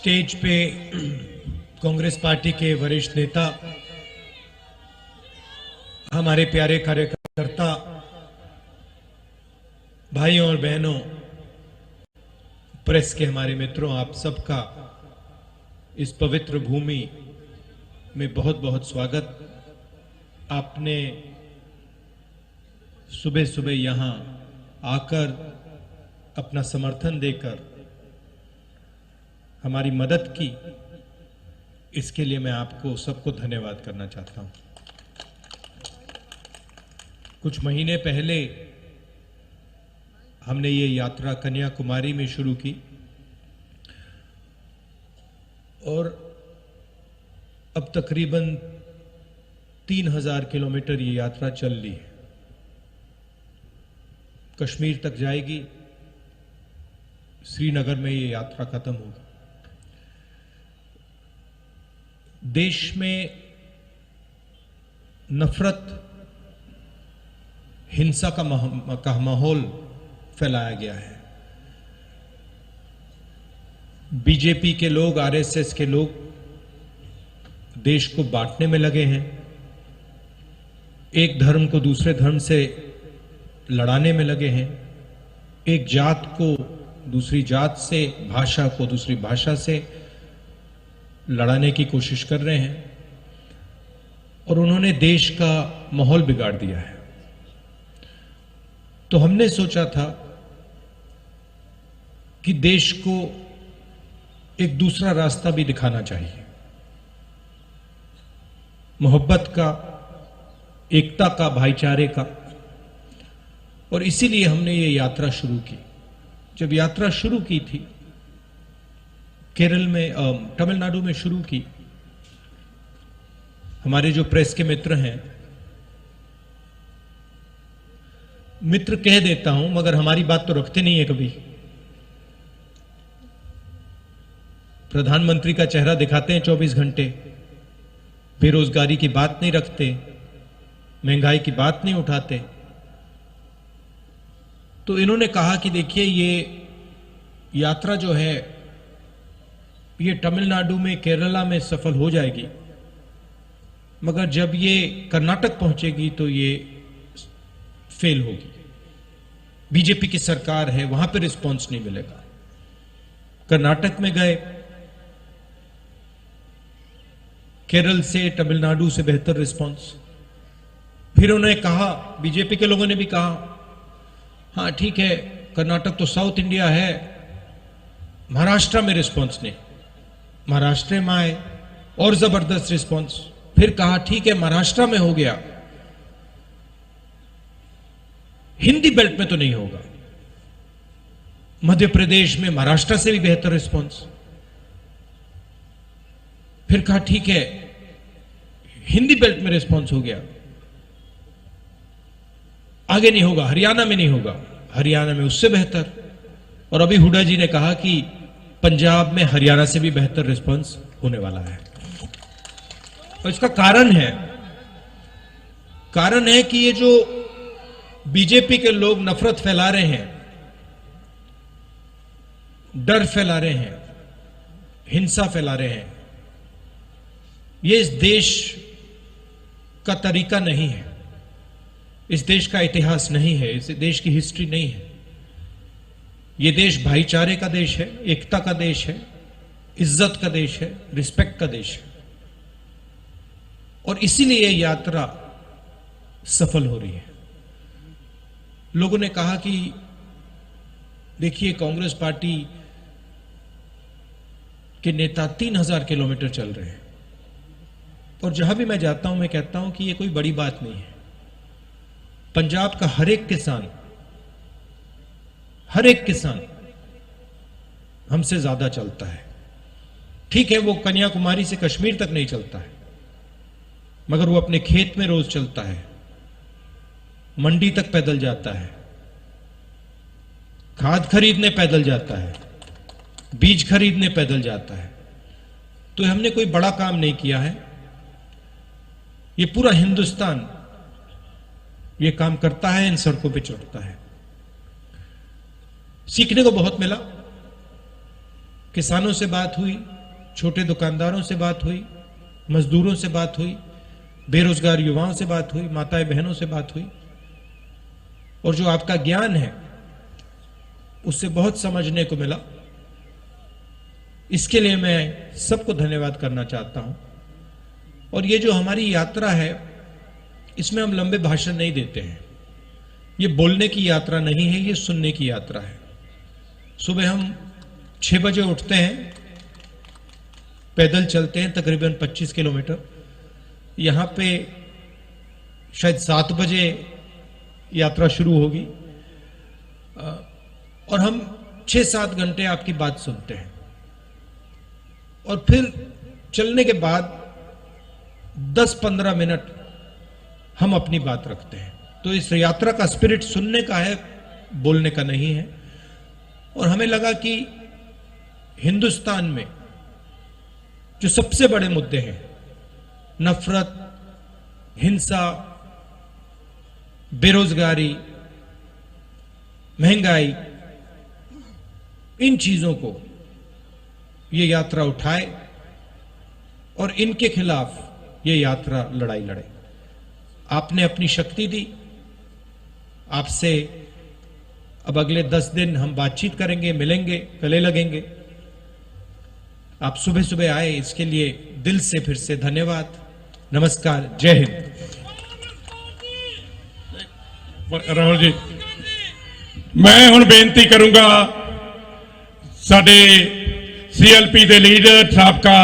Stage पे Congress party के वरिष्ठ नेता, हमारे प्यारे कार्यकर्ता भाइयों और बहनों, प्रेस के हमारे मित्रों, आप सबका इस पवित्र भूमि में बहुत बहुत स्वागत। आपने सुबह सुबह यहां आकर अपना समर्थन देकर हमारी मदद की, इसके लिए मैं आपको सबको धन्यवाद करना चाहता हूं। कुछ महीने पहले हमने ये यात्रा कन्याकुमारी में शुरू की और अब तकरीबन 3000 किलोमीटर ये यात्रा चल ली है। कश्मीर तक जाएगी, श्रीनगर में ये यात्रा खत्म होगी। देश में नफरत, हिंसा का माहौल फैलाया गया है। बीजेपी के लोग, आरएसएस के लोग देश को बांटने में लगे हैं, एक धर्म को दूसरे धर्म से लड़ाने में लगे हैं, एक जात को दूसरी जात से, भाषा को दूसरी भाषा से लड़ाने की कोशिश कर रहे हैं और उन्होंने देश का माहौल बिगाड़ दिया है। तो हमने सोचा था कि देश को एक दूसरा रास्ता भी दिखाना चाहिए, मोहब्बत का, एकता का, भाईचारे का। और इसीलिए हमने ये यात्रा शुरू की। जब यात्रा शुरू की थी, केरल में, तमिलनाडु में शुरू की, हमारे जो प्रेस के मित्र हैं, मित्र कह देता हूं मगर हमारी बात तो रखते नहीं है कभी। प्रधानमंत्री का चेहरा दिखाते हैं 24 घंटे, बेरोजगारी की बात नहीं रखते, महंगाई की बात नहीं उठाते। तो इन्होंने कहा कि देखिए, ये यात्रा जो है ये तमिलनाडु में, केरला में सफल हो जाएगी, मगर जब ये कर्नाटक पहुंचेगी तो ये फेल होगी। बीजेपी की सरकार है, वहां पर रिस्पांस नहीं मिलेगा। कर्नाटक में गए, केरल से, तमिलनाडु से बेहतर रिस्पांस। फिर उन्होंने कहा, बीजेपी के लोगों ने भी कहा, हाँ ठीक है, कर्नाटक तो साउथ इंडिया है, महाराष्ट्र में रिस्पांस नहीं। महाराष्ट्र में आए और जबरदस्त रिस्पांस। फिर कहा ठीक है, महाराष्ट्र में हो गया, हिंदी बेल्ट में तो नहीं होगा। मध्य प्रदेश में महाराष्ट्र से भी बेहतर रिस्पांस। फिर कहा ठीक है, हिंदी बेल्ट में रिस्पांस हो गया, आगे नहीं होगा, हरियाणा में नहीं होगा, हरियाणा में उससे बेहतर। और अभी हुड्डा जी ने कहा कि पंजाब में हरियाणा से भी बेहतर रिस्पांस होने वाला है। और इसका कारण है कि ये जो बीजेपी के लोग नफरत फैला रहे हैं, डर फैला रहे हैं, हिंसा फैला रहे हैं, ये इस देश का तरीका नहीं है, इस देश का इतिहास नहीं है, इस देश की हिस्ट्री नहीं है। ये देश भाईचारे का देश है, एकता का देश है, इज्जत का देश है, रिस्पेक्ट का देश है। और इसीलिए ये यात्रा सफल हो रही है। लोगों ने कहा कि देखिए, कांग्रेस पार्टी के नेता 3000 किलोमीटर चल रहे हैं। और जहां भी मैं जाता हूं, मैं कहता हूं कि ये कोई बड़ी बात नहीं है। पंजाब का हर एक किसान हमसे ज्यादा चलता है। ठीक है, वो कन्याकुमारी से कश्मीर तक नहीं चलता है, मगर वो अपने खेत में रोज चलता है, मंडी तक पैदल जाता है, खाद खरीदने पैदल जाता है, बीज खरीदने पैदल जाता है। तो हमने कोई बड़ा काम नहीं किया है, ये पूरा हिंदुस्तान ये काम करता है, इन सड़कों पे चढ़ता है। सीखने को बहुत मिला। किसानों से बात हुई, छोटे दुकानदारों से बात हुई, मजदूरों से बात हुई, बेरोजगार युवाओं से बात हुई, माताएं बहनों से बात हुई। और जो आपका ज्ञान है उससे बहुत समझने को मिला। इसके लिए मैं सबको धन्यवाद करना चाहता हूं। और ये जो हमारी यात्रा है, इसमें हम लंबे भाषण नहीं देते हैं। ये बोलने की यात्रा नहीं है, ये सुनने की यात्रा है। सुबह हम 6 बजे उठते हैं, पैदल चलते हैं तकरीबन 25 किलोमीटर। यहां पे शायद 7 बजे यात्रा शुरू होगी और हम 6-7 घंटे आपकी बात सुनते हैं। और फिर चलने के बाद 10-15 मिनट हम अपनी बात रखते हैं। तो इस यात्रा का स्पिरिट सुनने का है, बोलने का नहीं है। और हमें लगा कि हिंदुस्तान में जो सबसे बड़े मुद्दे हैं, नफरत, हिंसा, बेरोजगारी, महंगाई, इन चीजों को ये यात्रा उठाए और इनके खिलाफ ये यात्रा लड़ाई लड़े। आपने अपनी शक्ति दी। आपसे अब अगले 10 दिन हम बातचीत करेंगे, मिलेंगे, गले लगेंगे। आप सुबह सुबह आए, इसके लिए दिल से फिर से धन्यवाद। नमस्कार, जय हिंद। राहुल जी, मैं हुण बेनती करूंगा साडे CLP दे लीडर साबका